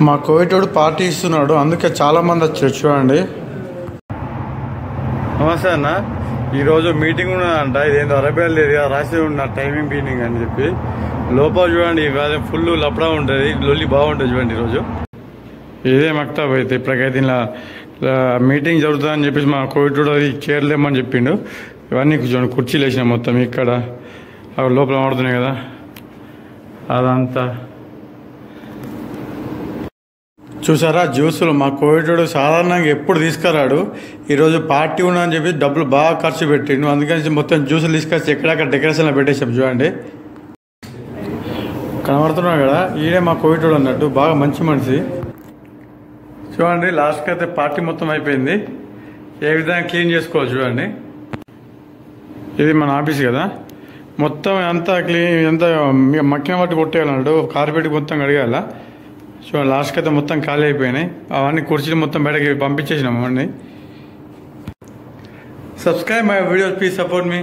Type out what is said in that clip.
మా కోవిటోడు పార్టీ ఇస్తున్నాడు, అందుకే చాలా మంది వచ్చారు. చూడండి. నమస్తే అన్న. ఈరోజు మీటింగ్ ఉన్నదంట. ఇదేంటో అరబియల్ ఏరియా రాసి ఉన్న టైమింగ్ మీటింగ్ అని చెప్పి. లోపల చూడండి ఫుల్ లపడా ఉంటుంది, లొల్లి బాగుంటుంది. చూడండి ఈరోజు ఇదే మక్తబ్ అయితే ఇప్పటికైతే ఇలా మీటింగ్ జరుగుతుందని చెప్పేసి మా కోవిటోడు అది చేరలేమని చెప్పిండు. ఇవన్నీ చూడండి కుర్చీలు వేసినాం మొత్తం. ఇక్కడ లోపల ఆడుతున్నాయి కదా, అదంతా చూసారా. జ్యూసులు మా కోవిటోడు సాధారణంగా ఎప్పుడు తీసుకురాడు. ఈరోజు పార్టీ ఉన్నదని చెప్పి డబ్బులు బాగా ఖర్చు పెట్టిండు. అందుకని మొత్తం జ్యూసులు తీసుకొచ్చి ఎక్కడక్కడ డెకరేషన్లో పెట్టేసాం. చూడండి కనబడుతున్నాడు కదా, ఈడే మా కోవిటోడు అన్నట్టు, బాగా మంచి మనిషి. చూడండి లాస్ట్కి అయితే పార్టీ మొత్తం అయిపోయింది. ఏ విధంగా క్లీన్ చేసుకోవాలి చూడండి. ఇది మన ఆఫీస్ కదా, మొత్తం అంతా క్లీన్, ఎంత మక్కిన బట్టి కొట్టేయాలన్నాడు. కార్పెట్ మొత్తం కడిగాల. సో లాస్ట్కి అయితే మొత్తం ఖాళీ అయిపోయినాయి. అవన్నీ కుర్చీలు మొత్తం బయటకి పంపించేసినాం అవన్నీ. Subscribe my videos, please support me.